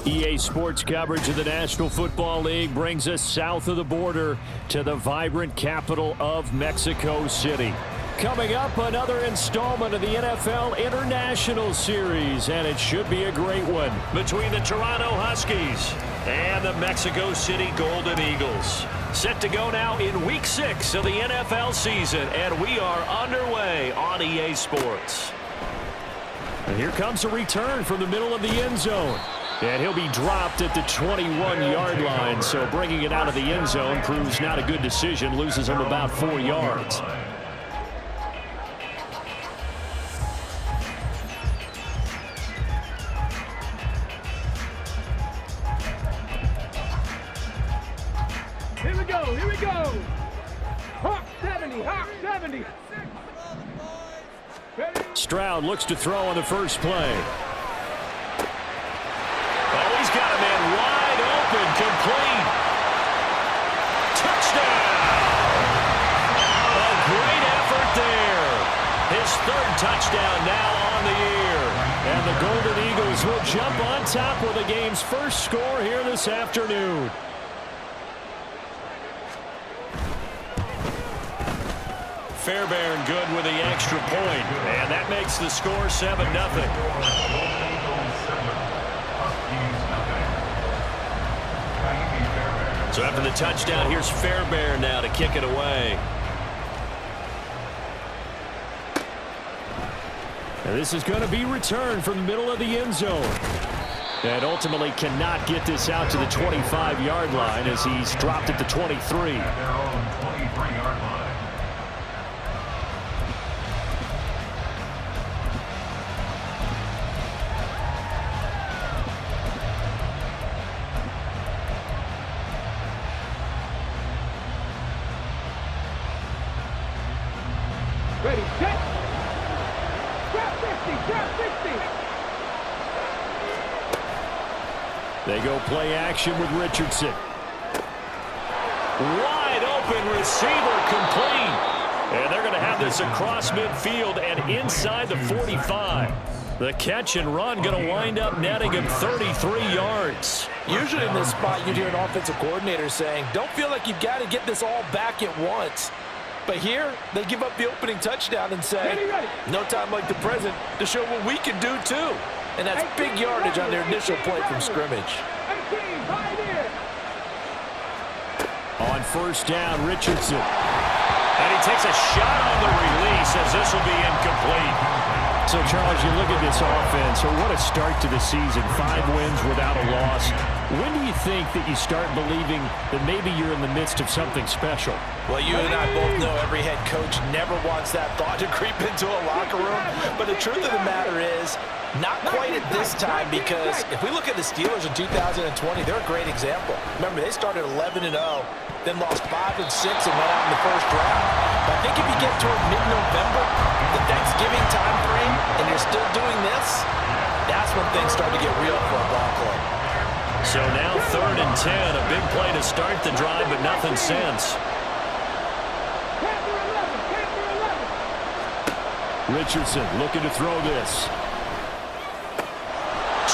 EA Sports coverage of the National Football League brings us south of the border to the vibrant capital of Mexico City. Coming up, another installment of the NFL International Series, and it should be a great one between the Toronto Huskies and the Mexico City Golden Eagles. Set to go now in Week 6 of the NFL season, and we are underway on EA Sports. And here comes a return from the middle of the end zone. And he'll be dropped at the 21-yard line, so bringing it out of the end zone proves not a good decision, loses him about 4 yards. Here we go, here we go. Hawk 70, Hawk 70. Stroud looks to throw on the first play. Oh, he's got a man wide open, complete. Touchdown! A great effort there. His third touchdown now on the year. And the Golden Eagles will jump on top with the game's first score here this afternoon. Fairbairn good with the extra point, and that makes the score 7-0. So after the touchdown, here's Fairbairn now to kick it away. And this is going to be returned from the middle of the end zone. And ultimately cannot get this out to the 25-yard line as he's dropped at the 23. Ready, set. Drop 50, drop 50. They go play action with Richardson. Wide open receiver, complete. And they're going to have this across midfield and inside the 45. The catch and run going to wind up netting him 33 yards. Usually in this spot, you'd hear an offensive coordinator saying, don't feel like you've got to get this all back at once. But here, they give up the opening touchdown and say, no time like the present to show what we can do too. And that's big yardage on their initial play from scrimmage. On first down, Richardson. And he takes a shot on the release as this will be incomplete. So, Charles, you look at this offense, or what a start to the season. 5 wins without a loss. When do you think that you start believing that maybe you're in the midst of something special? Well, you and I both know every head coach never wants that thought to creep into a locker room. But the truth of the matter is, not quite at this time, because if we look at the Steelers in 2020, they're a great example. Remember, they started 11-0, then lost 5-6 and went out in the first round. But I think if you get toward mid-November, the Thanksgiving time frame, and you're still doing this, that's when things start to get real for a ball club. So now 3rd and 10, a big play to start the drive, but nothing since. Richardson looking to throw this.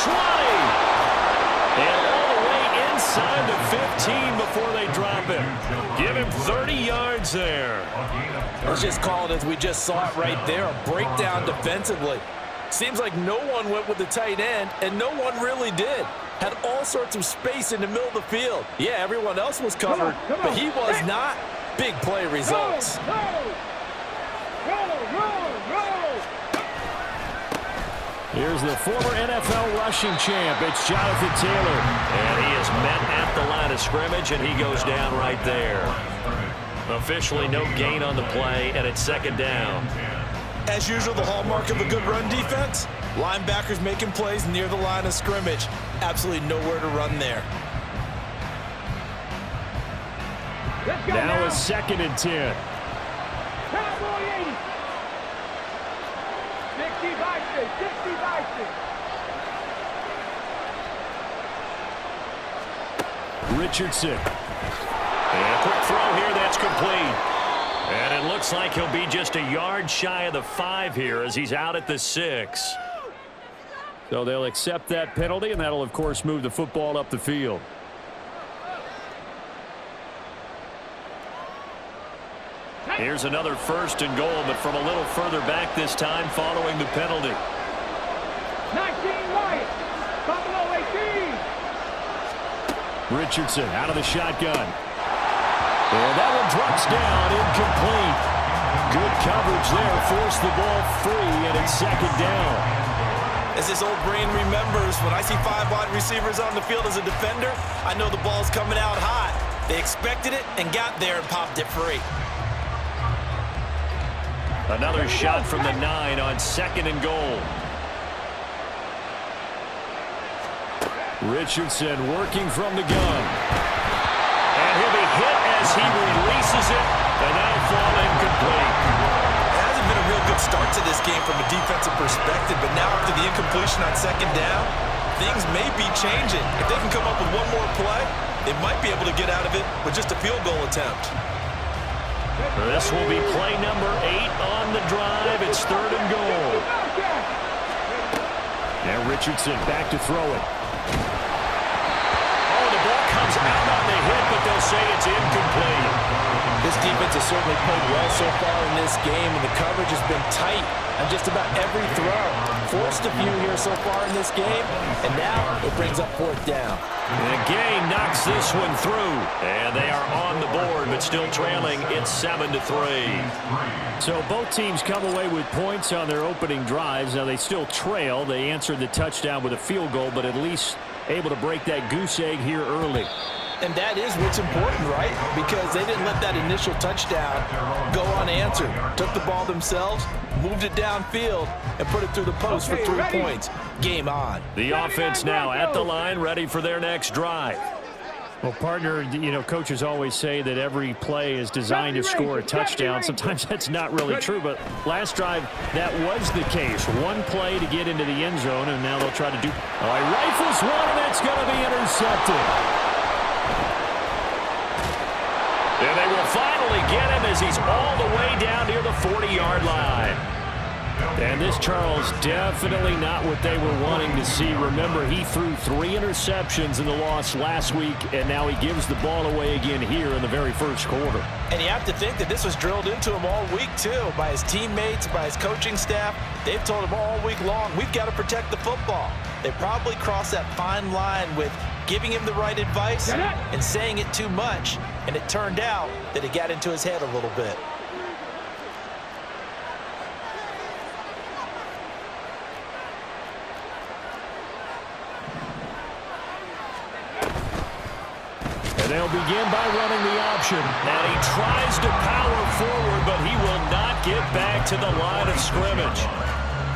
20! And all the way inside the 15 before they drop him. Give him 30 yards there. Let's just call it as we just saw it right there, a breakdown defensively. Seems like no one went with the tight end, and no one really did. Had all sorts of space in the middle of the field. Yeah, everyone else was covered, but he was not. Big play results. Here's the former NFL rushing champ. It's Jonathan Taylor. And he is met at the line of scrimmage, and he goes down right there. Officially no gain on the play, and it's 2nd down. As usual, the hallmark of a good run defense, linebackers making plays near the line of scrimmage. Absolutely nowhere to run there. Now a 2nd and 10. Cowboy 80. 60 by 6, 60 by 6. Richardson. And a quick throw here, that's complete. And it looks like he'll be just a yard shy of the 5 here as he's out at the 6. So they'll accept that penalty, and that'll, of course, move the football up the field. Here's another 1st and goal, but from a little further back this time following the penalty. 19 Lions, Buffalo 18. Richardson out of the shotgun. And that one drops down, incomplete. Good coverage there, forced the ball free, and it's 2nd down. As this old brain remembers, when I see 5 wide receivers on the field as a defender, I know the ball's coming out hot. They expected it and got there and popped it free. Another shot from the 9 on 2nd and goal. Richardson working from the gun. And he'll be hit as he releases it, and that'll fall incomplete. It hasn't been a real good start to this game from a defensive perspective, but now after the incompletion on 2nd down, things may be changing. If they can come up with one more play, they might be able to get out of it with just a field goal attempt. This will be play number 8 on the drive. It's 3rd and goal. Now Richardson back to throw it. Oh, the ball comes out on the hit, but they'll say it's incomplete. This defense has certainly played well so far in this game, and the coverage has been tight on just about every throw. Forced a few here so far in this game, and now it brings up 4th down. And Gay knocks this one through, and they are on the board, but still trailing. It's 7-3. So both teams come away with points on their opening drives. Now they still trail. They answered the touchdown with a field goal, but at least able to break that goose egg here early. And that is what's important, right? Because they didn't let that initial touchdown go unanswered. Took the ball themselves, moved it downfield, and put it through the post for 3 points. Game on. The offense now at the line, ready for their next drive. Well, partner, you know, coaches always say that every play is designed to score a touchdown. Sometimes that's not really true, but last drive, that was the case. One play to get into the end zone, and now they'll try to do... Oh, he rifles one, and that's going to be intercepted. And they will finally get him as he's all the way down near the 40-yard line. And this, Charles, definitely not what they were wanting to see. Remember, he threw 3 interceptions in the loss last week, and now he gives the ball away again here in the very first quarter. And you have to think that this was drilled into him all week, too, by his teammates, by his coaching staff. They've told him all week long, we've got to protect the football. They probably crossed that fine line with giving him the right advice and saying it too much, and it turned out that it got into his head a little bit. And they'll begin by running the option. And he tries to power forward, but he will not get back to the line of scrimmage.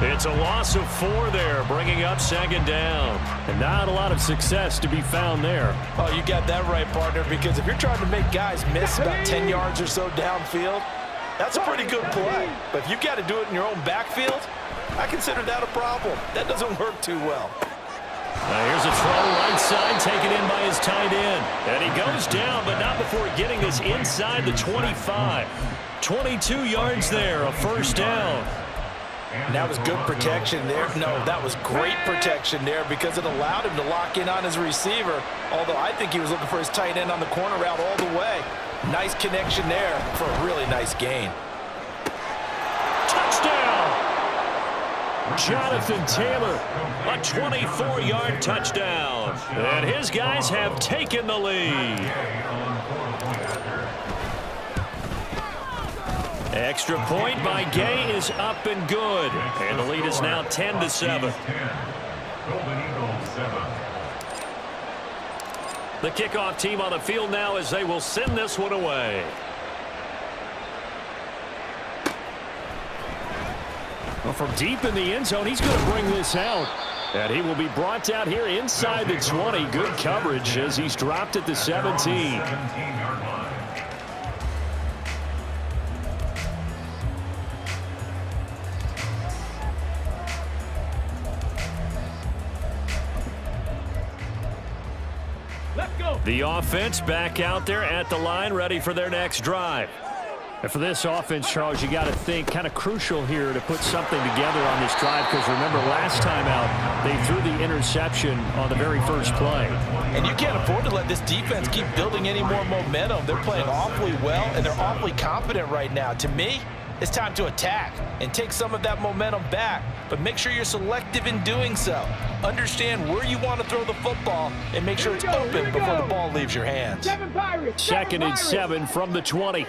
It's a loss of 4 there, bringing up 2nd down. And not a lot of success to be found there. Oh, you got that right, partner, because if you're trying to make guys miss about 10 yards or so downfield, that's a pretty good play. But if you've got to do it in your own backfield, I consider that a problem. That doesn't work too well. Now here's a throw right side, taken in by his tight end. And he goes down, but not before getting this inside the 25. 22 yards there, a 1st down. And that was good protection there. No, that was great protection there because it allowed him to lock in on his receiver, although I think he was looking for his tight end on the corner route all the way. Nice connection there for a really nice gain. Touchdown! Jonathan Taylor, a 24-yard touchdown. And his guys have taken the lead. Extra point by Gay is up and good. And the lead is now 10-7. The kickoff team on the field now as they will send this one away. Well, from deep in the end zone, he's going to bring this out. And he will be brought out here inside the 20. Good coverage as he's dropped at the 17. Let's go. The offense back out there at the line, ready for their next drive. And for this offense, Charles, you got to think kind of crucial here to put something together on this drive, because remember last time out they threw the interception on the very first play. And you can't afford to let this defense keep building any more momentum. They're playing awfully well, and they're awfully confident right now. To me, it's time to attack and take some of that momentum back, but make sure you're selective in doing so. Understand where you want to throw the football and make sure it's open before the ball leaves your hands. Second and 7 from the 20.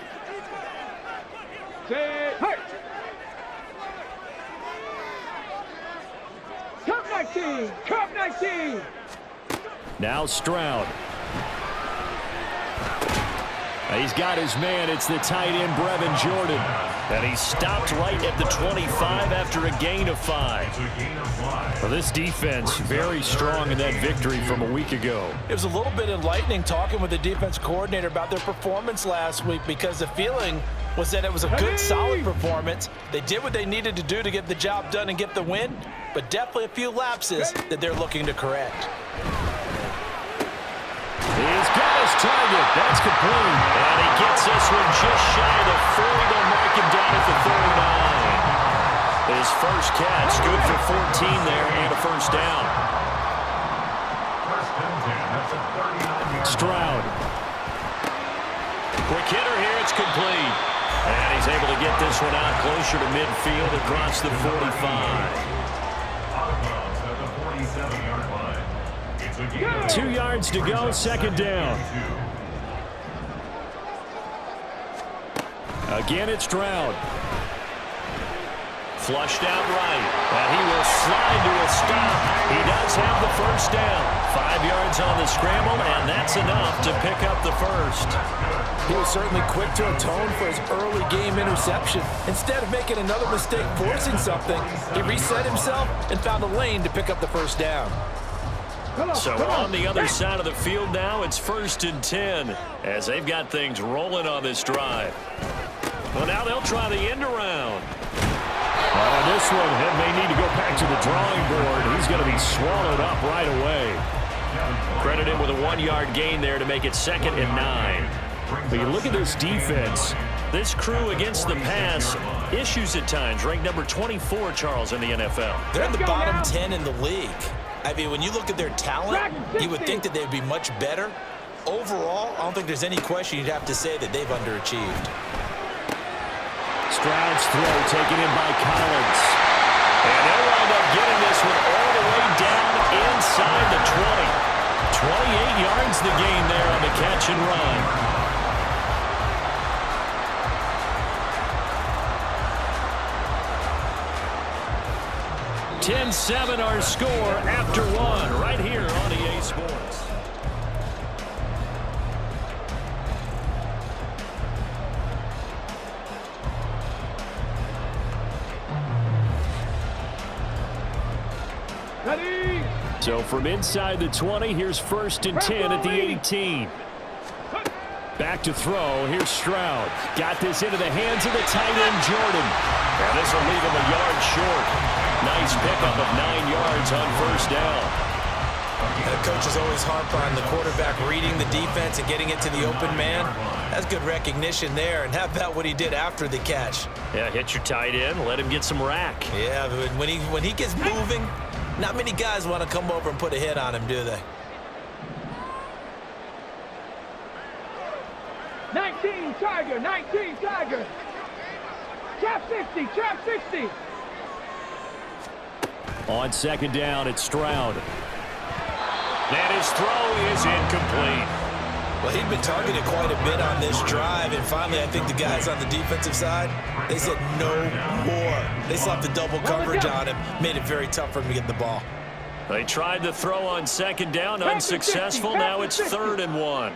Cup 19! Cup 19! Now Stroud. He's got his man. It's the tight end, Brevin Jordan. And he stopped right at the 25 after a gain of 5. Well, this defense very strong in that victory from a week ago. It was a little bit enlightening talking with the defense coordinator about their performance last week, because the feeling was that it was a good, solid performance. They did what they needed to do to get the job done and get the win, but definitely a few lapses that they're looking to correct. He's got his target. That's complete. And he gets this one just shy of the 40. They'll mark him down at the 39. His first catch, good for 14 there and a first down. Stroud. Quick hitter here. It's complete. And he's able to get this one out closer to midfield across the 45. 2 yards to go, second down. Again, it's Stroud. Flushed out right. And he will slide to a stop. He does have the first down. 5 yards on the scramble, and that's enough to pick up the first. He was certainly quick to atone for his early game interception. Instead of making another mistake forcing something, he reset himself and found a lane to pick up the first down. So on the other side of the field now, it's 1st and 10 as they've got things rolling on this drive. Well, now they'll try the end around. This one may need to go back to the drawing board. He's going to be swallowed up right away. Credit him with a 1-yard gain there to make it 2nd and 9. But you look at this defense. This crew against the pass, issues at times, ranked number 24, Charles, in the NFL. They're in the bottom 10 in the league. I mean, when you look at their talent, you would think that they'd be much better. Overall, I don't think there's any question you'd have to say that they've underachieved. Stroud's throw taken in by Collins. And they'll wind up getting this one all the way down inside the 20. 28 yards the gain there on the catch and run. 10-7 our score after 1 right here on EA Sports. Ready? So from inside the 20, here's 1st and 10 at the 18. Back to throw. Here's Stroud. Got this into the hands of the tight end, Jordan. And this will leave him a yard short. Nice pickup of 9 yards on 1st down. The coaches always harp on the quarterback reading the defense and getting it to the open man. That's good recognition there. And how about what he did after the catch? Yeah, hit your tight end, let him get some rack. Yeah, but when he gets moving, not many guys want to come over and put a hit on him, do they? 19 Tiger, 19 Tiger. Trap 60, trap 60. On 2nd down, it's Stroud. And his throw is incomplete. Well, he'd been targeted quite a bit on this drive, and finally I think the guys on the defensive side, they said no more. They slapped the double coverage on him, made it very tough for him to get the ball. They tried the throw on 2nd down, unsuccessful. Now it's 3rd and 1.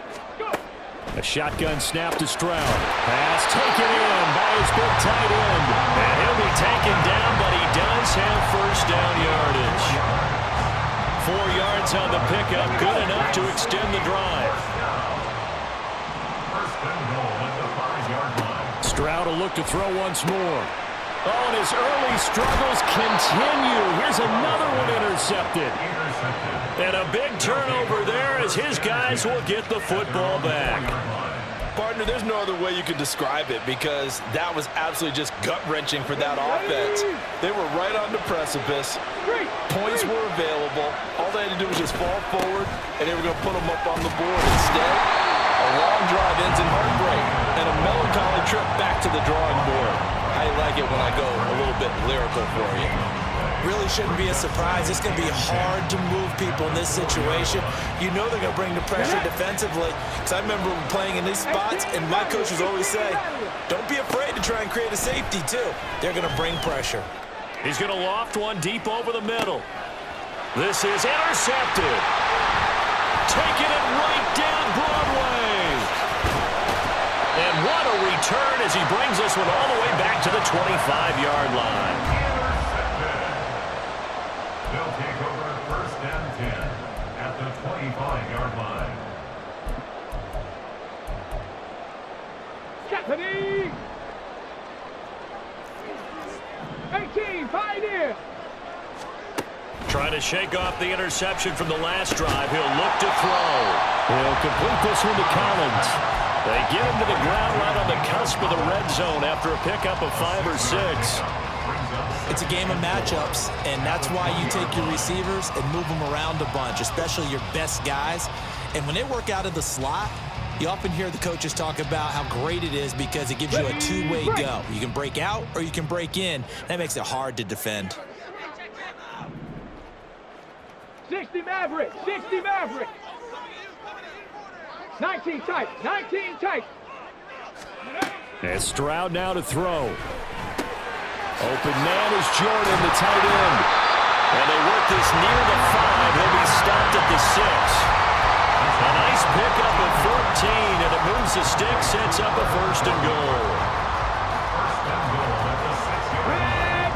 A shotgun snap to Stroud. Pass taken in by his big tight end. And he'll be taken down, but he does have 1st down yardage. 4 yards on the pickup, good enough to extend the drive. Stroud will look to throw once more. Oh, and his early struggles continue. Here's another one intercepted. And a big turnover there as his guys will get the football back. Partner, there's no other way you could describe it because that was absolutely just gut-wrenching for that offense. They were right on the precipice. Points were available. All they had to do was just fall forward, and they were going to put them up on the board. Instead, a long drive ends in heartbreak and a melancholy trip back to the drawing board. I like it when I go a little bit lyrical for you. Really shouldn't be a surprise. It's going to be hard to move people in this situation. You know they're going to bring the pressure defensively. Because I remember playing in these spots, and my coaches always say, don't be afraid to try and create a safety, too. They're going to bring pressure. He's going to loft one deep over the middle. This is intercepted. Taking it right down Broadway. And what a return as he brings this one all the way back to the 25-yard line. They'll take over 1st and 10 at the 25-yard line. Stephanie! 18, Pioneer! Trying to shake off the interception from the last drive. He'll look to throw. He'll complete this one to Collins. They get him to the ground right on the cusp of the red zone after a pickup of 5 or 6. It's a game of matchups, and that's why you take your receivers and move them around a bunch, especially your best guys. And when they work out of the slot, you often hear the coaches talk about how great it is because it gives you a two-way go. You can break out or you can break in. That makes it hard to defend. 60 Maverick, 60 Maverick. 19 tight, 19 tight. And Stroud now to throw. Open man is Jordan, the tight end. And they work this near the 5. He'll be stopped at the 6. A nice pickup of 14, and it moves the stick, sets up a 1st and goal. 1st and goal at the 6-yard line.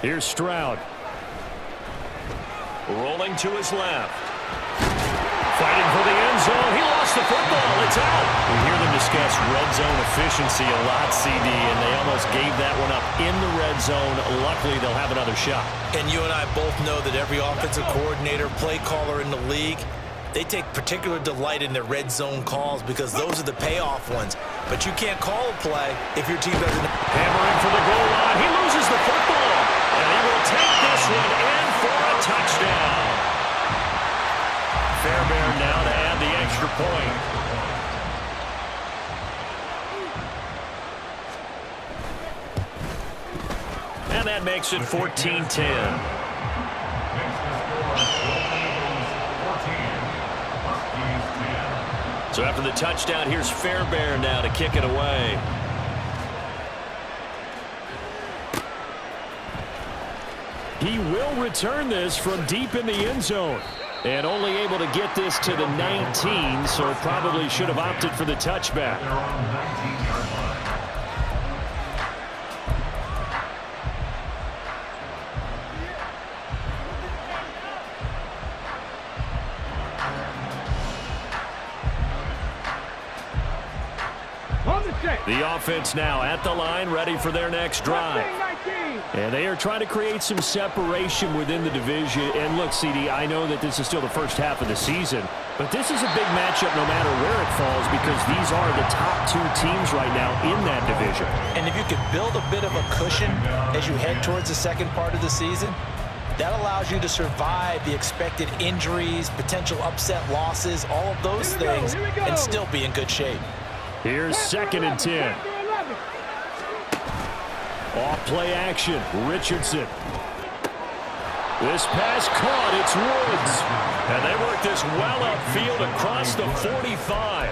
Here's Stroud. Rolling to his left. Fighting for the end zone. He lost the football. It's out. We hear them discuss red zone efficiency a lot, CD, and they almost gave that one up in the red zone. Luckily, they'll have another shot. And you and I both know that every offensive coordinator, play caller in the league, they take particular delight in their red zone calls because those are the payoff ones. But you can't call a play if your team doesn't. Hammering for the goal line. He loses the football. And he will take this one in for a touchdown. Fairbairn now to add the extra point. And that makes it 14-10. So after the touchdown, here's Fairbairn now to kick it away. He will return this from deep in the end zone. And only able to get this to the 19, so probably should have opted for the touchback. They're on the 19-yard line. The offense now at the line, ready for their next drive. And they are trying to create some separation within the division. And look, CD, I know that this is still the first half of the season, but this is a big matchup no matter where it falls because these are the top 2 teams right now in that division. And if you could build a bit of a cushion as you head towards the second part of the season, that allows you to survive the expected injuries, potential upset losses, all of those things, and still be in good shape. Here's 2nd and 10. Off play action, Richardson. This pass caught, it's Woods. And they work this well upfield across the 45.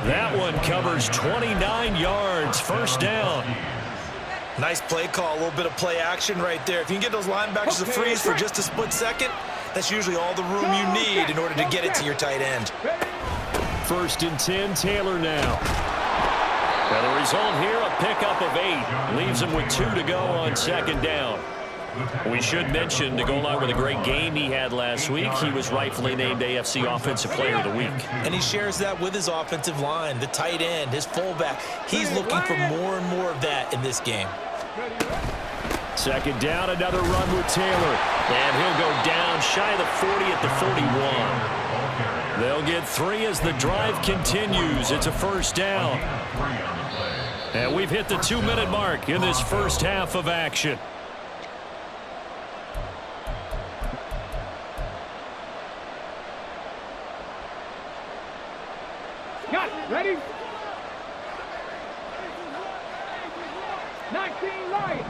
That one covers 29 yards, 1st down. Nice play call, a little bit of play action right there. If you can get those linebackers to freeze for just a split second, that's usually all the room you need in order to get it to your tight end. 1st and 10, Taylor now. And the result here, a pickup of 8. Leaves him with 2 to go on 2nd down. We should mention, to go along with a great game he had last week, he was rightfully named AFC Offensive Player of the Week. And he shares that with his offensive line, the tight end, his fullback. He's looking for more and more of that in this game. Second down, another run with Taylor. And he'll go down shy of the 40 at the 41. They'll get 3 as the drive continues. It's a first down. And we've hit the 2-minute mark in this first half of action. Got it. Ready? 19 Lions.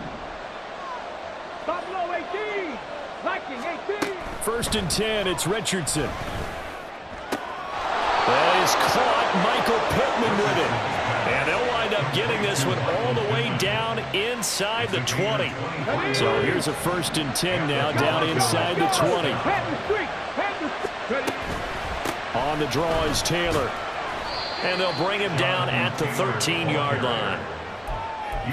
Buffalo 18. Viking 18. First and 10, it's Richardson. That is caught. Michael Pittman with it. And they'll wind up getting this one all the way down inside the 20. So here's a first and 10 now down inside the 20. On the draw is Taylor. And they'll bring him down at the 13-yard line.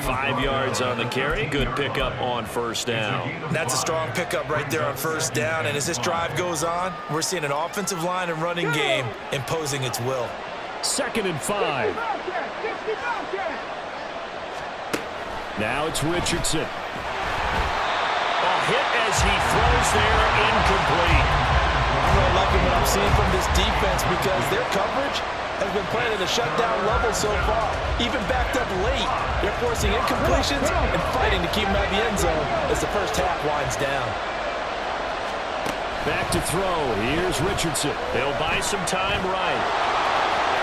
5 yards on the carry. Good pickup on first down. That's a strong pickup right there on first down. And as this drive goes on, we're seeing an offensive line and running game imposing its will. Second and 5. Now it's Richardson. A hit as he throws there, incomplete. I'm really liking what I'm seeing from this defense because their coverage has been playing at a shutdown level so far. Even backed up late, they're forcing incompletions and fighting to keep them out of the end zone as the first half winds down. Back to throw. Here's Richardson. They'll buy some time right.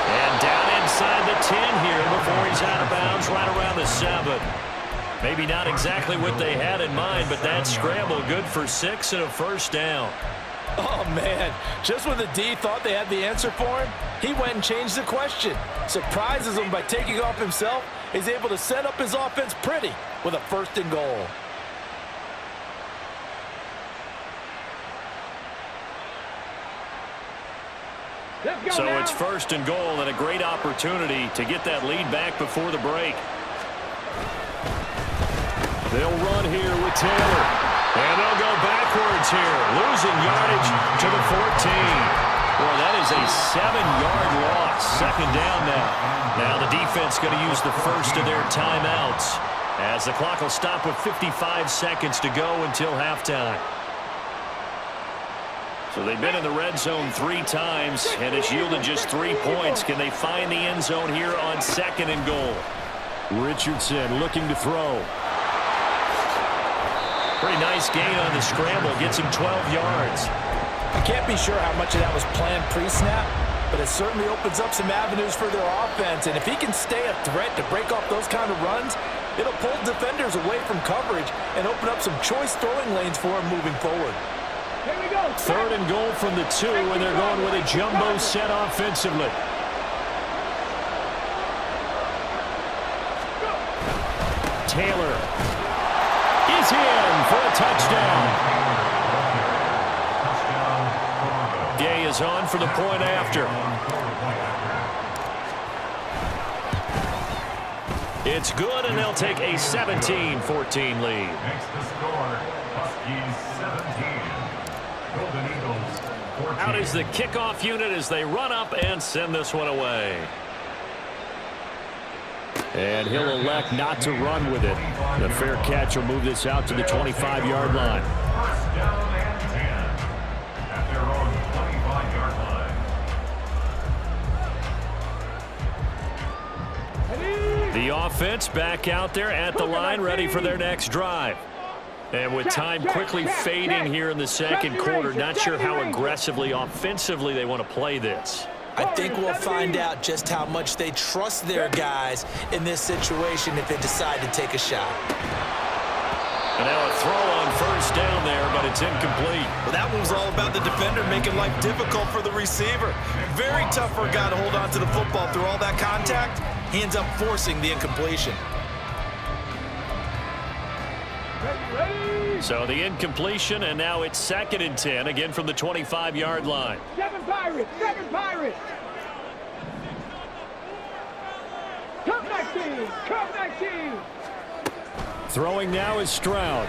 And down inside the 10 here before he's out of bounds right around the 7. Maybe not exactly what they had in mind, but that scramble good for 6 and a first down. Oh, man. Just when the D thought they had the answer for him, he went and changed the question. Surprises him by taking off himself. He's able to set up his offense pretty with a first and goal. So it's first and goal and a great opportunity to get that lead back before the break. They'll run here with Taylor. And they'll go backwards here, losing yardage to the 14. Boy, that is a 7-yard loss. Second down now. Now the defense going to use the first of their timeouts as the clock will stop with 55 seconds to go until halftime. So they've been in the red zone 3 times, and it's yielded just 3 points. Can they find the end zone here on second and goal? Richardson looking to throw. Pretty nice gain on the scramble. Gets him 12 yards. I can't be sure how much of that was planned pre-snap, but it certainly opens up some avenues for their offense. And if he can stay a threat to break off those kind of runs, it'll pull defenders away from coverage and open up some choice throwing lanes for him moving forward. Here we go. Third and goal from the 2, and they're going with a jumbo set offensively. Taylor is in for a touchdown. Gay is on for the point after. It's good, and they'll take a 17-14 lead. Makes the score, Huskies 17. Golden Eagles 14. Out is the kickoff unit as they run up and send this one away. And he'll elect not to run with it. The fair catch will move this out to the 25-yard line. First down and 10 at their own 25-yard line. The offense back out there at the line, ready for their next drive. And with time quickly fading here in the second quarter, not sure how aggressively, offensively they want to play this. I think we'll find out just how much they trust their guys in this situation if they decide to take a shot. And now a throw on first down there, but it's incomplete. Well, that one was all about the defender making life difficult for the receiver. Very tough for a guy to hold on to the football through all that contact. He ends up forcing the incompletion. So the incompletion, and now it's second and 10, again from the 25-yard line. 7 Pirates, 7 Pirates. Come 19, come 19. Throwing now is Stroud.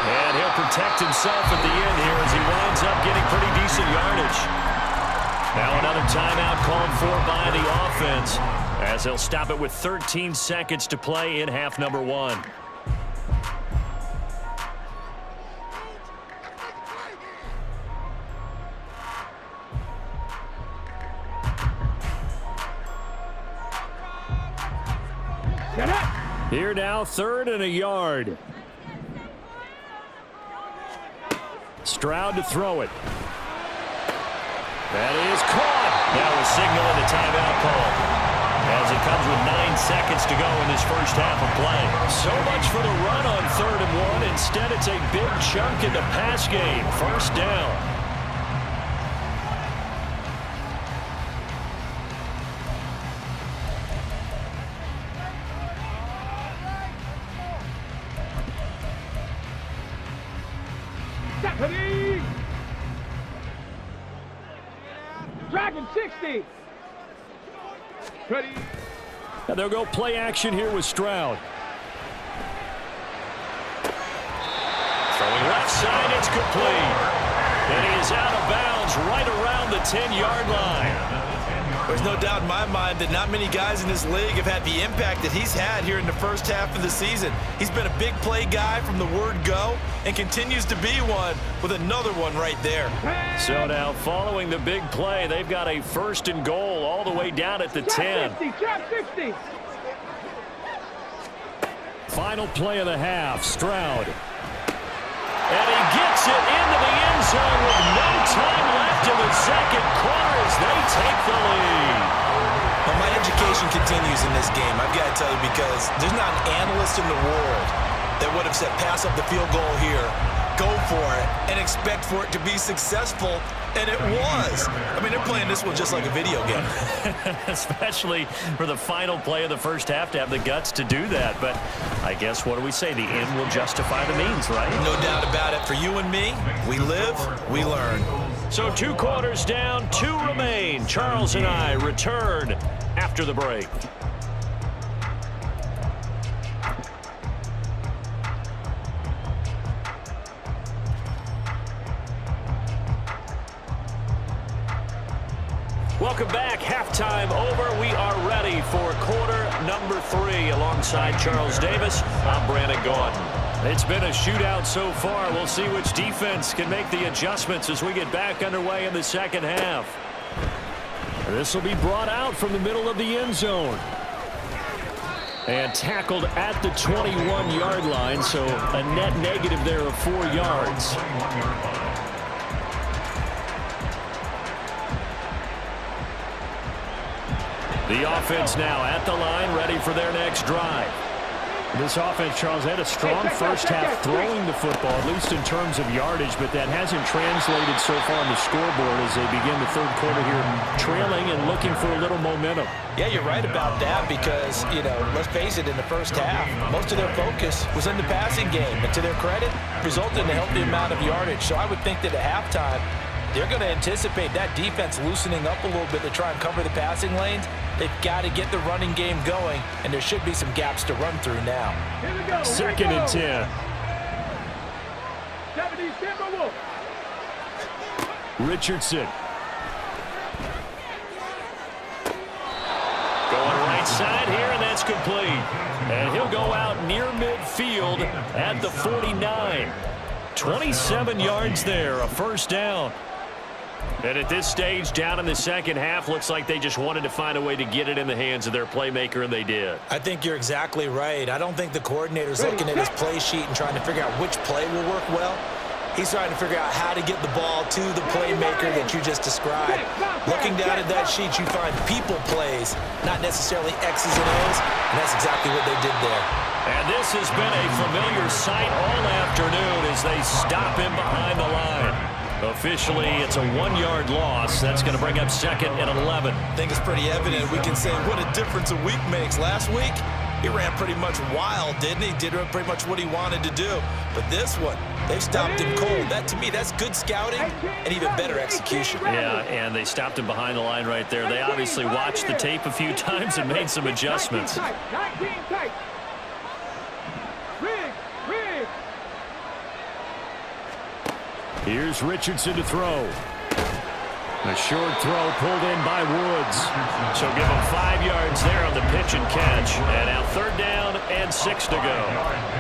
And he'll protect himself at the end here as he winds up getting pretty decent yardage. Now another timeout called for by the offense. As they'll stop it with 13 seconds to play in half number 1. Here now, 3rd and a yard. Stroud to throw it. That is caught. That was signaling a timeout call, as it comes with 9 seconds to go in this first half of play. So much for the run on 3rd and 1. Instead, it's a big chunk in the pass game. First down. Dragon 60. Ready. And they'll go play action here with Stroud. Throwing left side, it's complete. And he is out of bounds right around the 10-yard line. There's no doubt in my mind that not many guys in this league have had the impact that he's had here in the first half of the season. He's been a big play guy from the word go and continues to be one with another one right there. So now following the big play, they've got a 1st and goal all the way down at the 10. 60. Final play of the half, Stroud. And he gets it into the end zone with no time left in the second quarter as they take the lead. Well, my education continues in this game, I've got to tell you, because there's not an analyst in the world that would have said pass up the field goal here, go for it, and expect for it to be successful, and it was. I mean, they're playing this one just like a video game. Especially for the final play of the first half to have the guts to do that. But I guess, what do we say? The end will justify the means, right? No doubt about it. For you and me, we live, we learn. So 2 quarters down, 2 remain. Charles and I return after the break. Welcome back. Halftime over. We are ready for quarter number 3. Alongside Charles Davis, I'm Brandon Gordon. It's been a shootout so far. We'll see which defense can make the adjustments as we get back underway in the second half. This will be brought out from the middle of the end zone. And tackled at the 21-yard line, so a net negative there of 4 yards. The offense now at the line, ready for their next drive. This offense, Charles, had a strong first half throwing the football, at least in terms of yardage, but that hasn't translated so far on the scoreboard as they begin the third quarter here, trailing and looking for a little momentum. Yeah, you're right about that because, let's face it, in the first half, most of their focus was in the passing game, and to their credit, resulted in a healthy amount of yardage. So I would think that at halftime, they're going to anticipate that defense loosening up a little bit to try and cover the passing lanes. They've got to get the running game going, and there should be some gaps to run through now. Second and 10. Richardson. Going right side here, and that's complete. And he'll go out near midfield at the 49. 27 yards there, a first down. And at this stage, down in the second half, looks like they just wanted to find a way to get it in the hands of their playmaker, and they did. I think you're exactly right. I don't think the coordinator's looking at his play sheet and trying to figure out which play will work well. He's trying to figure out how to get the ball to the playmaker that you just described. Looking down at that sheet, you find people plays, not necessarily X's and O's, and that's exactly what they did there. And this has been a familiar sight all afternoon as they stop him behind the line. Officially, it's a 1-yard loss. That's going to bring up second and 11. I think it's pretty evident. We can say what a difference a week makes. Last week, he ran pretty much wild, didn't he? Did pretty much what he wanted to do. But this one, they stopped him cold. That, to me, that's good scouting and even better execution. Yeah, and they stopped him behind the line right there. They obviously watched the tape a few times and made some adjustments. 19 tight. Here's Richardson to throw. A short throw pulled in by Woods. So give him 5 yards there on the pitch and catch. And now 3rd down and 6 to go.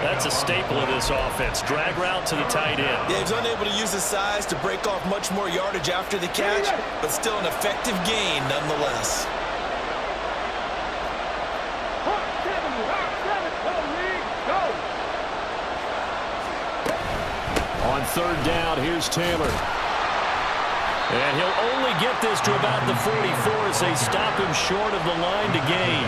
That's a staple of this offense. Drag route to the tight end. Yeah, he's unable to use his size to break off much more yardage after the catch, but still an effective gain nonetheless. On 3rd down, here's Taylor. And he'll only get this to about the 44 as they stop him short of the line to gain.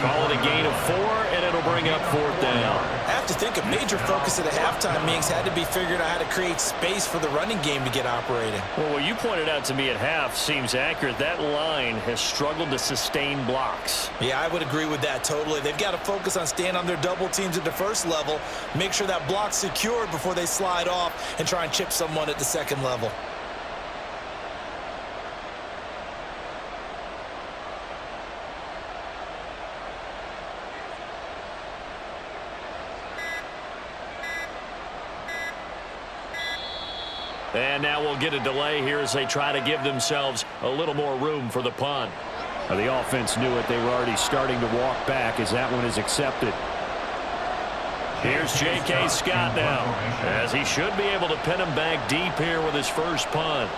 Call it a gain of 4, and it'll bring up 4th down. I have to think a major focus of the halftime meetings had to be figuring out how to create space for the running game to get operating. Well, what you pointed out to me at half seems accurate. That line has struggled to sustain blocks. Yeah, I would agree with that totally. They've got to focus on staying on their double teams at the first level, make sure that block's secured before they slide off and try and chip someone at the second level. And now we'll get a delay here as they try to give themselves a little more room for the punt. The offense knew it. They were already starting to walk back as that one is accepted. Here's J.K. Scott now, as he should be able to pin him back deep here with his first punt.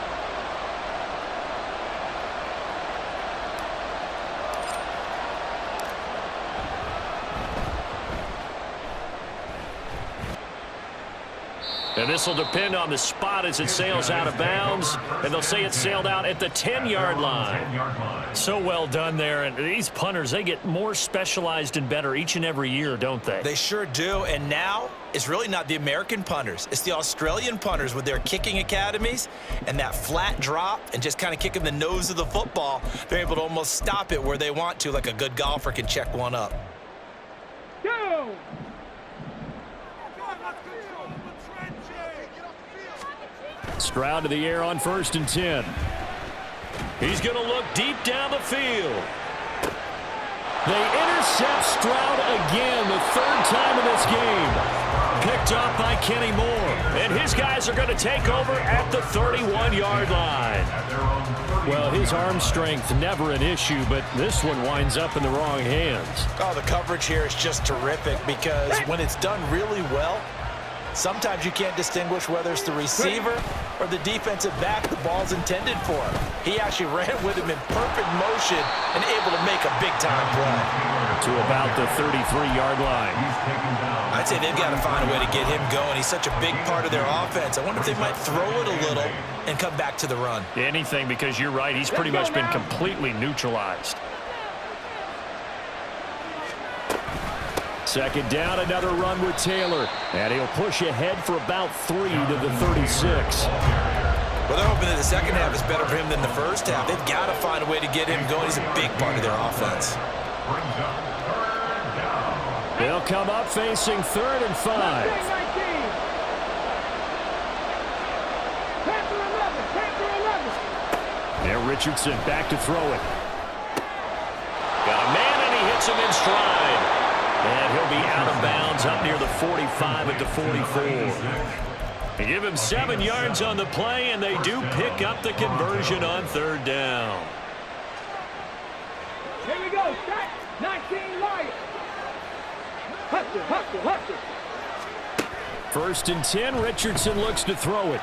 And this will depend on the spot as it sails out of bounds. And they'll say it sailed out at the 10-yard line. So well done there. And these punters, they get more specialized and better each and every year, don't they? They sure do. And now it's really not the American punters. It's the Australian punters with their kicking academies and that flat drop and just kind of kicking the nose of the football. They're able to almost stop it where they want to, like a good golfer can check one up. Go! Stroud to the air on 1st and 10. He's going to look deep down the field. They intercept Stroud again, the 3rd time in this game. Picked up by Kenny Moore. And his guys are going to take over at the 31-yard line. Well, his arm strength never an issue, but this one winds up in the wrong hands. Oh, the coverage here is just terrific because when it's done really well, sometimes you can't distinguish whether it's the receiver or the defensive back the ball's intended for. He actually ran with him in perfect motion and able to make a big-time play. To about the 33-yard line. I'd say they've got to find a way to get him going. He's such a big part of their offense. I wonder if they might throw it a little and come back to the run. Anything, because you're right. He's pretty much been completely neutralized. 2nd down, another run with Taylor. And he'll push ahead for about 3 to the 36. Well, they're hoping that the second half is better for him than the first half. They've got to find a way to get him going. He's a big part of their offense. They'll come up facing 3rd and 5. Now Richardson back to throw it. Got a man, and he hits him in stride. And he'll be out of bounds up near the 45 at the 44. They give him 7 yards on the play, and they do pick up the conversion on 3rd down. Here we go. Set. 19 Lions. Hustle, hustle, hustle. 1st and 10. Richardson looks to throw it.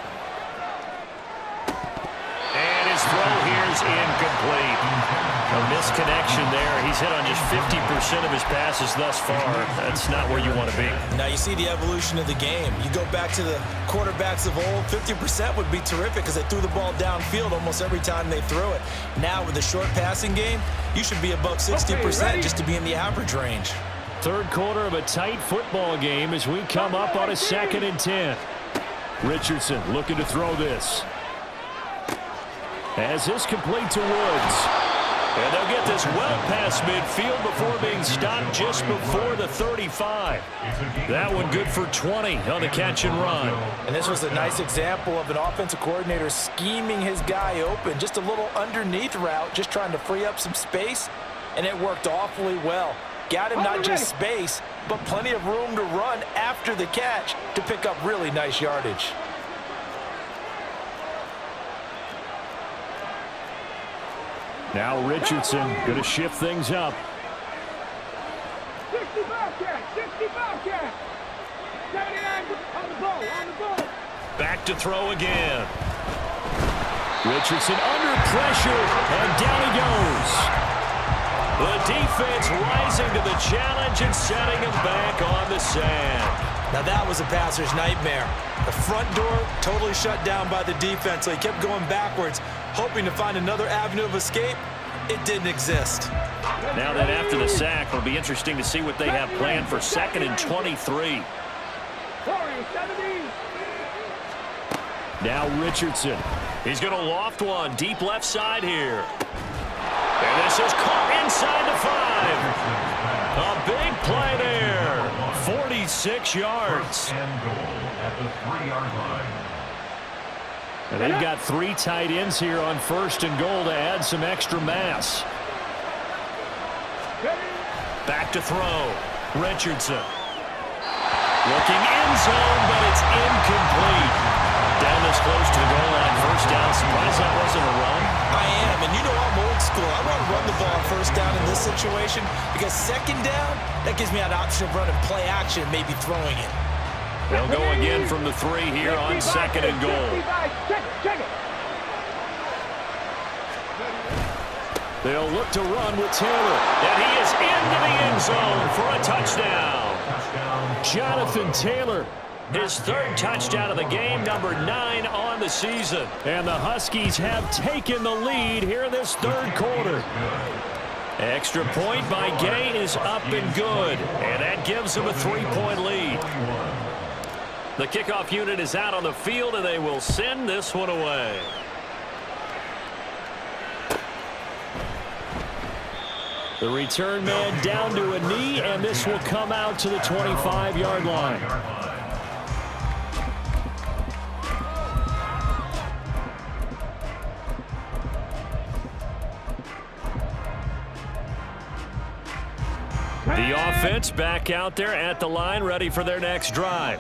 And his throw here is incomplete. A misconnection there. He's hit on just 50% of his passes thus far. That's not where you want to be. Now you see the evolution of the game. You go back to the quarterbacks of old, 50% would be terrific because they threw the ball downfield almost every time they threw it. Now with the short passing game, you should be above 60% just to be in the average range. 3rd quarter of a tight football game as we come up on a 2nd and 10. Richardson looking to throw this. As this complete to Woods. And they'll get this well past midfield before being stopped just before the 35. That one good for 20 on the catch and run. And this was a nice example of an offensive coordinator scheming his guy open. Just a little underneath route, just trying to free up some space. And it worked awfully well. Got him not just space, but plenty of room to run after the catch to pick up really nice yardage. Now Richardson going to shift things up. 60 Bobcat, 60 Bobcat. 79 on the ball, on the ball. Back to throw again. Richardson under pressure, and down he goes. The defense rising to the challenge and setting him back on the sand. Now that was a passer's nightmare. The front door totally shut down by the defense, so he kept going backwards, hoping to find another avenue of escape. It didn't exist. Now then, after the sack, it'll be interesting to see what they have planned for 2nd and 23. Now Richardson. He's going to loft one deep left side here. And this is caught inside the 5. A big play there. 46 yards. And goal at the 3-yard line. And they've got 3 tight ends here on 1st and goal to add some extra mass. Back to throw. Richardson. Looking end zone, but it's incomplete. Down this close to the goal line. 1st down. Surprised that wasn't a run. I am, and you know I'm old school. I want to run the ball on 1st down in this situation because 2nd down, that gives me an option of running play action, maybe throwing it. They'll go again from the 3 here on 2nd and goal. Check it. They'll look to run with Taylor. And he is into the end zone for a touchdown. Jonathan Taylor, his 3rd touchdown of the game, number 9 on the season. And the Huskies have taken the lead here in this 3rd quarter. Extra point by Gay is up and good. And that gives them a 3-point lead. The kickoff unit is out on the field, and they will send this one away. The return man down to a knee, and this will come out to the 25-yard line. The offense back out there at the line, ready for their next drive.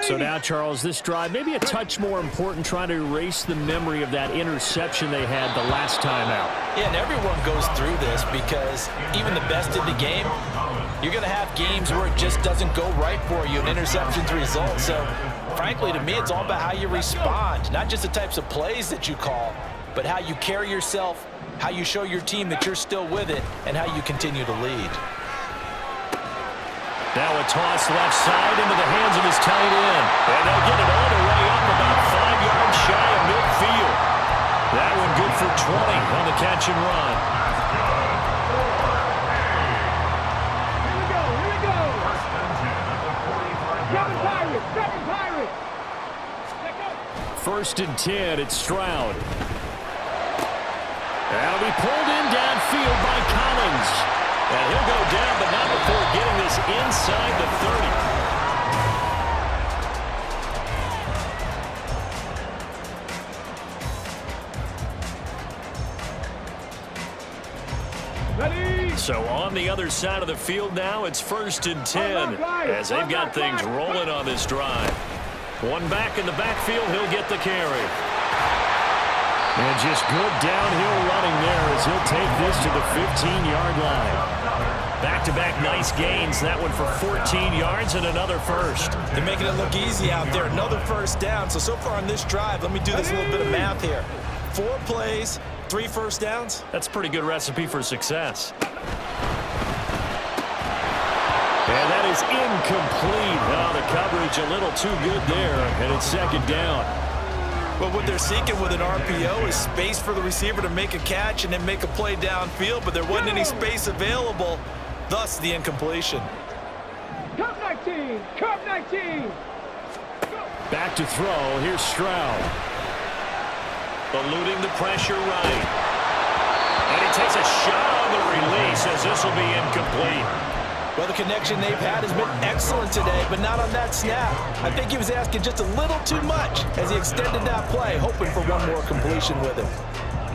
So now, Charles, this drive maybe a touch more important, trying to erase the memory of that interception they had the last time out. Yeah, and everyone goes through this because even the best in the game, you're going to have games where it just doesn't go right for you, and interceptions result. So, frankly, to me, it's all about how you respond, not just the types of plays that you call, but how you carry yourself, how you show your team that you're still with it, and how you continue to lead. Now a toss left side into the hands of his tight end. And they'll get it all the way up about 5 yards shy of midfield. That one good for 20 on the catch and run. Here we go. Seven Pirates. 1st and 10, it's Stroud. That'll be pulled in downfield by Collins. And he'll go down, but not before getting this inside the 30. So on the other side of the field now, it's 1st and 10 as they've got things rolling on this drive. One back in the backfield, he'll get the carry. And just good downhill running there as he'll take this to the 15-yard line. Back-to-back nice gains. That one for 14 yards and another 1st. They're making it look easy out there. Another 1st down. So far on this drive, let me do this little bit of math here. 4 plays, 3 1st downs. That's a pretty good recipe for success. And that is incomplete. Oh, the coverage a little too good there, and it's 2nd down. But what they're seeking with an RPO is space for the receiver to make a catch and then make a play downfield, but there wasn't any space available, thus the incompletion. Cup 19. Back to throw. Here's Stroud. Eluding the pressure right. And he takes a shot on the release as this will be incomplete. Well, the connection they've had has been excellent today, but not on that snap. I think he was asking just a little too much as he extended that play, hoping for one more completion with it.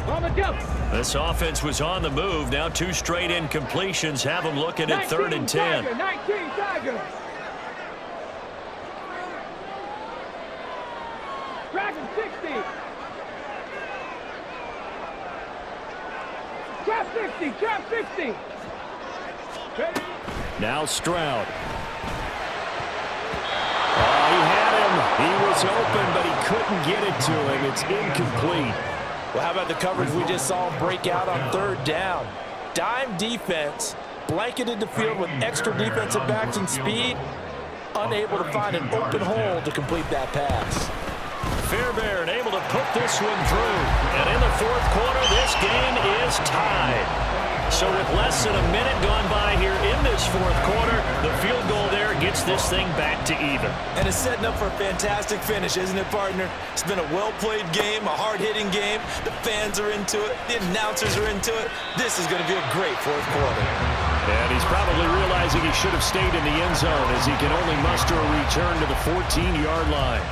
On the jump. This offense was on the move. Now 2 straight incompletions have them looking at 3rd and 10. 19 Tiger. Dragon 60. Trap 60. Ready? Now Stroud. Oh, he had him. He was open, but he couldn't get it to him. It's incomplete. Well, how about the coverage we just saw him break out on third down? Dime defense, blanketed the field with extra defensive backs and speed, unable to find an open hole to complete that pass. Fairbairn able to put this one through. And in the fourth quarter, this game is tied. So with less than a minute gone by here in this fourth quarter, the field goal there gets this thing back to even. And it's setting up for a fantastic finish, isn't it, partner? It's been a well-played game, a hard-hitting game. The fans are into it. The announcers are into it. This is going to be a great fourth quarter. And he's probably realizing he should have stayed in the end zone as he can only muster a return to the 14-yard line.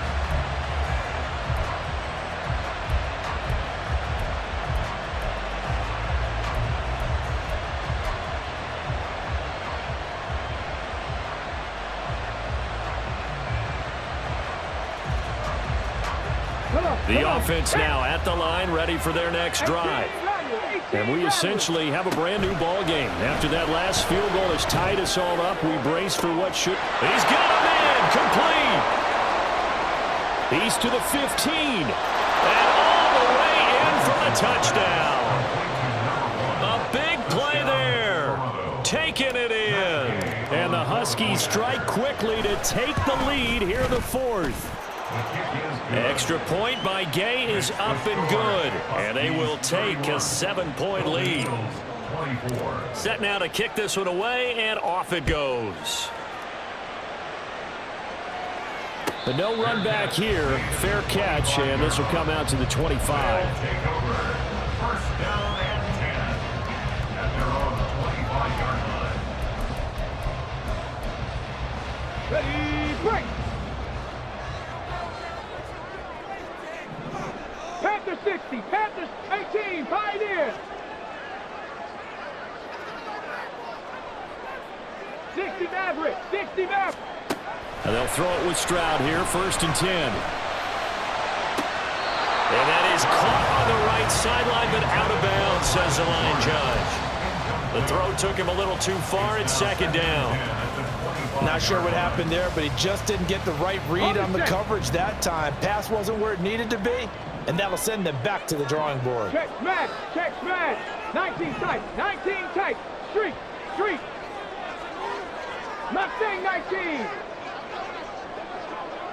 The offense now at the line, ready for their next drive. And we essentially have a brand new ball game. After that last field goal has tied us all up, we brace for what should. He's got a man, complete. He's to the 15. And all the way in for the touchdown. A big play there. Taking it in. And the Huskies strike quickly to take the lead here in the fourth. Extra point by Gay is up and good, and they will take a 7-point lead. Set now to kick this one away, and off it goes. The no run back here, fair catch, and this will come out to the 25. First down and 10 at their own 25-yard line. Ready, break. Panthers 60, Panthers 18, Pioneers. 60 Maverick, 60 Maverick. And they'll throw it with Stroud here, 1st and 10. And that is caught on the right sideline, but out of bounds, says the line judge. The throw took him a little too far. It's 2nd down. Not sure what happened there, but he just didn't get the right read on the coverage that time. Pass wasn't where it needed to be, and that'll send them back to the drawing board. Check smash, 19 tight, 19 tight. Street, street. Mustang 19.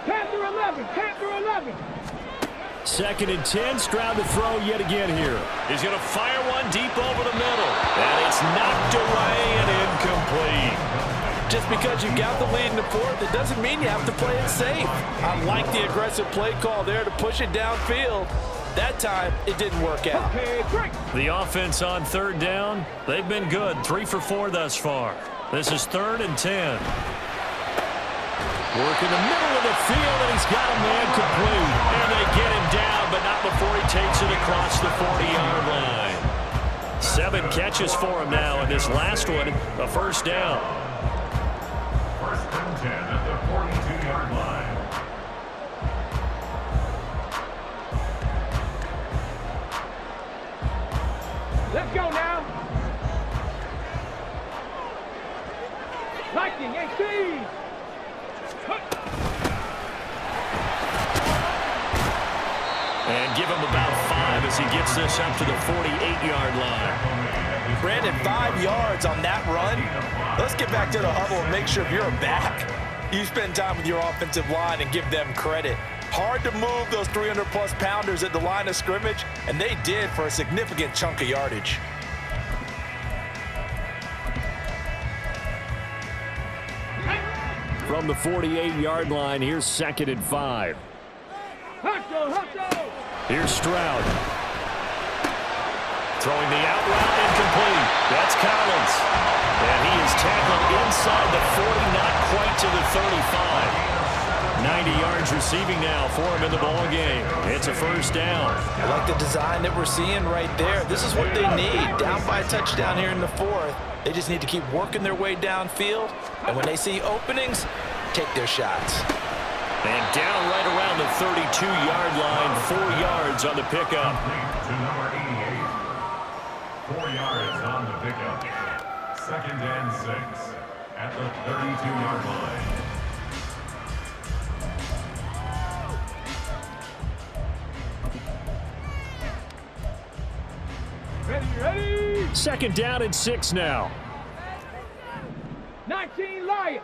Panther 11, Panther 11. 2nd and 10, Stroud to throw yet again here. He's going to fire one deep over the middle. And it's knocked away and incomplete. Just because you got the lead in the fourth, it doesn't mean you have to play it safe. I like the aggressive play call there to push it downfield. That time, it didn't work out. Okay, break. The offense on 3rd down, they've been good. 3 for 4 thus far. This is 3rd and 10. Work in the middle of the field, and he's got a man complete. And they get him down, but not before he takes it across the 40-yard line. 7 catches for him now, and this last one, a 1st down. 1st and 10 at the 42-yard line. Let's go now. Lightning 18. And give him about 5 as he gets this up to the 48-yard line. Brandon, 5 yards on that run. Let's get back to the huddle and make sure if you're back, you spend time with your offensive line and give them credit. Hard to move those 300-plus pounders at the line of scrimmage, and they did for a significant chunk of yardage. From the 48-yard line, here's 2nd and 5. Here's Stroud. Throwing the out route incomplete. That's Collins. And he is tackled inside the 40, not quite to the 35. 90 yards receiving now for him in the ball game. It's a 1st down. I like the design that we're seeing right there. This is what they need. Down by a touchdown here in the 4th. They just need to keep working their way downfield. And when they see openings, take their shots. And down right around the 32-yard line, 4 yards on the pickup. To number 88. 4 yards on the pickup. 2nd and 6 at the 32-yard line. Ready. Second down and 6 now. 19 Lions.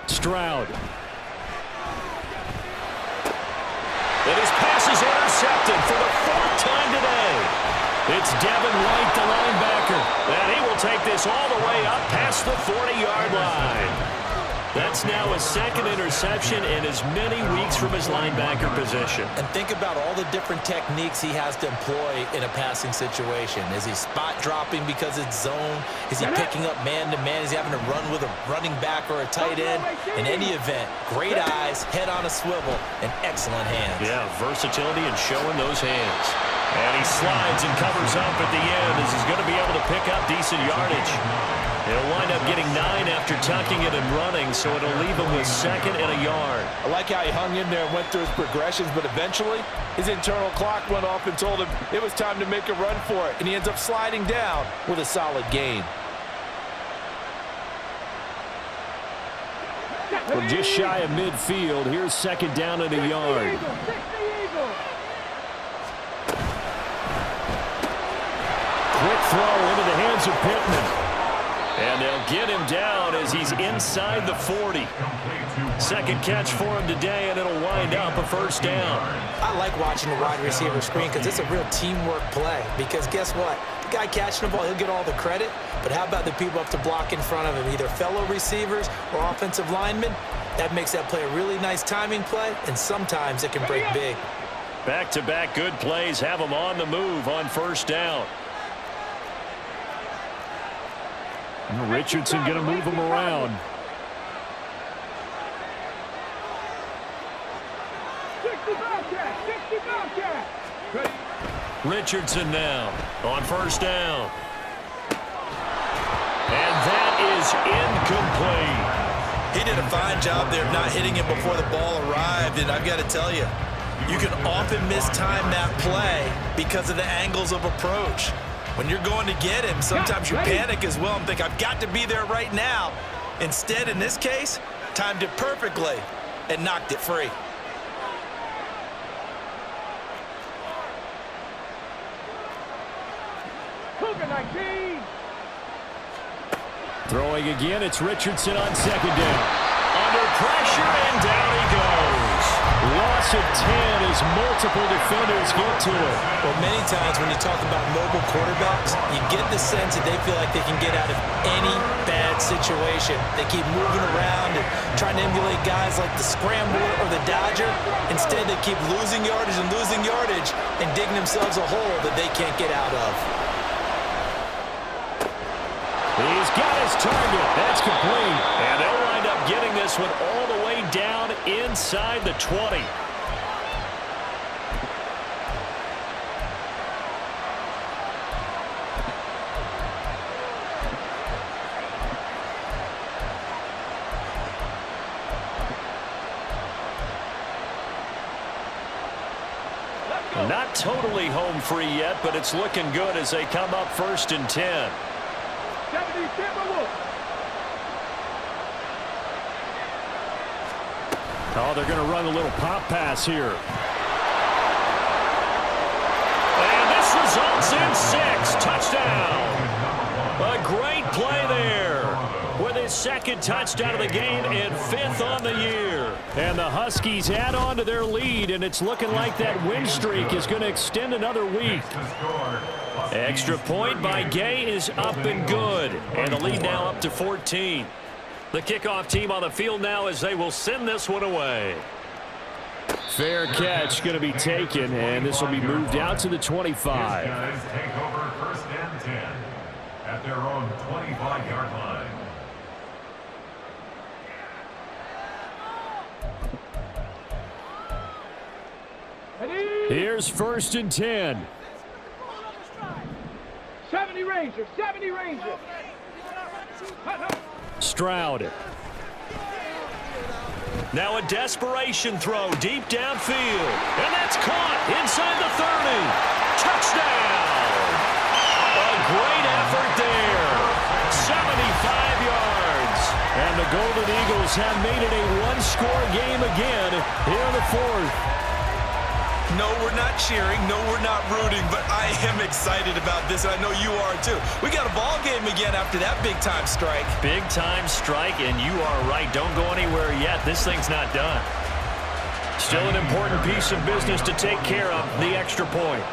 Stroud. And his pass is intercepted for the 4th time today. It's Devin White, the linebacker. And he will take this all the way up past the 40-yard line. That's now his 2nd interception in as many weeks from his linebacker position. And think about all the different techniques he has to employ in a passing situation. Is he spot dropping because it's zone? Is he picking up man-to-man? Is he having to run with a running back or a tight end? In any event, great eyes, head on a swivel, and excellent hands. Yeah, versatility and showing those hands. And he slides and covers up at the end as he's going to be able to pick up decent yardage. He'll wind up getting 9 after tucking it and running, so it'll leave him with 2nd and a yard. I like how he hung in there and went through his progressions, but eventually his internal clock went off and told him it was time to make a run for it, and he ends up sliding down with a solid gain. From just shy of midfield, here's 2nd down and a yard. Quick throw into the hands of Pittman. And they'll get him down as he's inside the 40. 2nd catch for him today, and it'll wind up a 1st down. I like watching the wide receiver screen because it's a real teamwork play. Because guess what? The guy catching the ball, he'll get all the credit. But how about the people up to block in front of him, either fellow receivers or offensive linemen? That makes that play a really nice timing play, and sometimes it can break big. Back-to-back good plays have him on the move on 1st down. Richardson going to move him around. 60 Bobcat. Richardson now on 1st down. And that is incomplete. He did a fine job there of not hitting him before the ball arrived, and I've got to tell you, you can often mistime that play because of the angles of approach. When you're going to get him, sometimes you panic as well and think, I've got to be there right now. Instead, in this case, timed it perfectly and knocked it free. Cougar 19. Throwing again, it's Richardson on 2nd down. Under pressure, and down he goes. Loss of 10 as multiple defenders get to it. Well, many times when you talk about mobile quarterbacks, you get the sense that they feel like they can get out of any bad situation. They keep moving around and trying to emulate guys like the Scrambler or the Dodger. Instead, they keep losing yardage and digging themselves a hole that they can't get out of. He's got his target. That's complete. And they'll wind up getting this one all the way down inside the 20. Not totally home free yet, but it's looking good as they come up 1st and 10. 70 Timberwolves. Oh, they're going to run a little pop pass here. And this results in 6. Touchdown. A great play there with his 2nd touchdown of the game and 5th on the year. And the Huskies add on to their lead, and it's looking like that win streak is going to extend another week. Extra point by Gay is up and good, and the lead now up to 14. The kickoff team on the field now as they will send this one away. Fair catch going to be taken, and this will be moved out to the 25. These guys take over 1st and 10 at their own 25-yard line. Here's 1st and 10. 70 Rangers. Stroud. Now a desperation throw deep downfield. And that's caught inside the 30. Touchdown. A great effort there. 75 Golden Eagles have made it a one-score game again here in the fourth. No, we're not cheering. No, we're not rooting, but I am excited about this, and I know you are too. We got a ball game again after that big-time strike. Big-time strike, and you are right. Don't go anywhere yet. This thing's not done. Still an important piece of business to take care of, the extra point.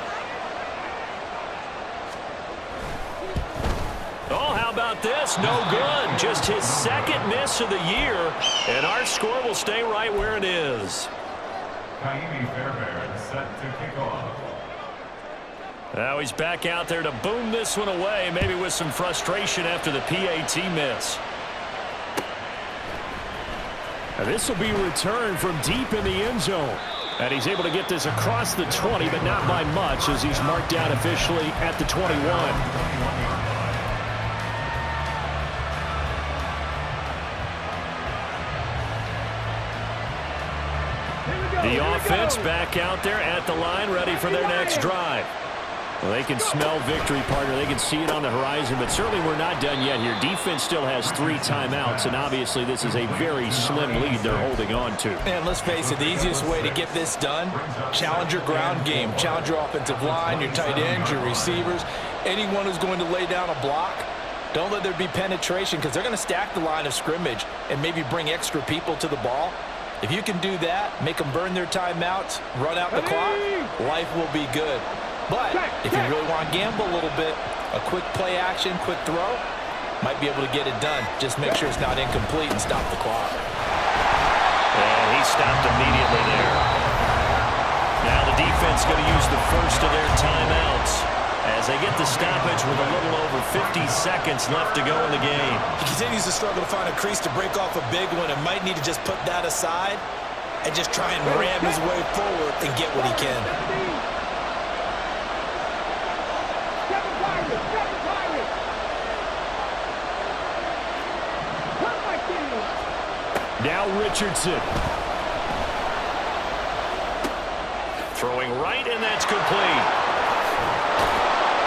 Oh, how about this? No good. Just his second miss of the year, and our score will stay right where it is. Set to kick off. Now he's back out there to boom this one away, maybe with some frustration after the PAT miss. Now this will be returned from deep in the end zone. And he's able to get this across the 20, but not by much, as he's marked down officially at the 21. The offense back out there at the line, ready for their next drive. Well, they can smell victory, partner. They can see it on the horizon, but certainly we're not done yet here. Defense still has 3 timeouts, and obviously this is a very slim lead they're holding on to. And let's face it, the easiest way to get this done, challenge your ground game. Challenge your offensive line, your tight ends, your receivers, anyone who's going to lay down a block. Don't let there be penetration, because they're going to stack the line of scrimmage and maybe bring extra people to the ball. If you can do that, make them burn their timeouts, run out the clock, life will be good. But if you really want to gamble a little bit, a quick play action, quick throw, might be able to get it done. Just make sure it's not incomplete and stop the clock. And he stopped immediately there. Now the defense going to use the first of their timeouts as they get the stoppage with a little over 50 seconds left to go in the game. He continues to struggle to find a crease to break off a big one and might need to just put that aside and just try and ram his way forward and get what he can. Now Richardson. Throwing right, and that's complete.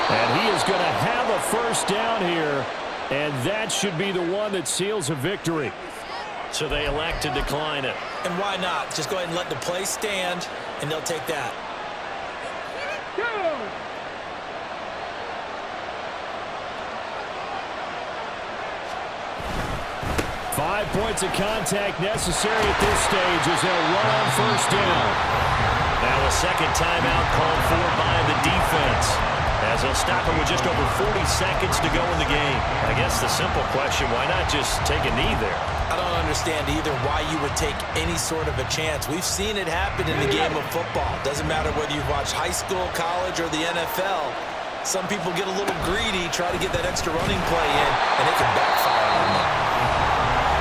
And he is going to have a first down here, and that should be the one that seals a victory. So they elect to decline it. And why not? Just go ahead and let the play stand, and they'll take that. 5 points of contact necessary at this stage as they'll run on first down. Now a second timeout called for by the defense, as they'll stop him with just over 40 seconds to go in the game. I guess the simple question, why not just take a knee there? I don't understand either why you would take any sort of a chance. We've seen it happen in the game of football. Doesn't matter whether you watch high school, college, or the NFL. Some people get a little greedy, try to get that extra running play in, and it can backfire on them.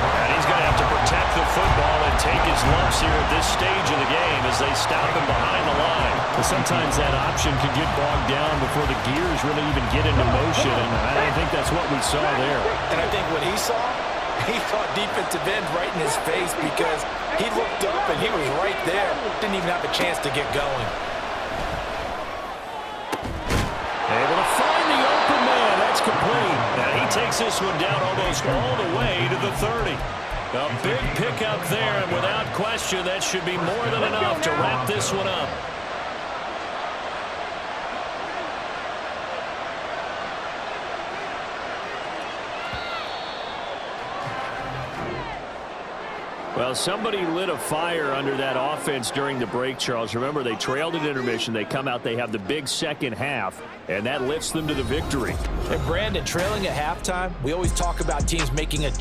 And he's going to have to protect the football and take his lumps here at this stage of the game as they stop him behind the line. But sometimes that option can get bogged down before the gears really even get into motion, and I think that's what we saw there. And I think what he saw defensive end right in his face, because he looked up and he was right there. Didn't even have a chance to get going. Able to find the open man. That's complete. Now he takes this one down almost all the way to the 30. A big pickup there, and without question, that should be more than enough to wrap this one up. Well, somebody lit a fire under that offense during the break, Charles. Remember, they trailed at intermission. They come out, they have the big second half, and that lifts them to the victory. And Brandon, trailing at halftime, we always talk about teams making a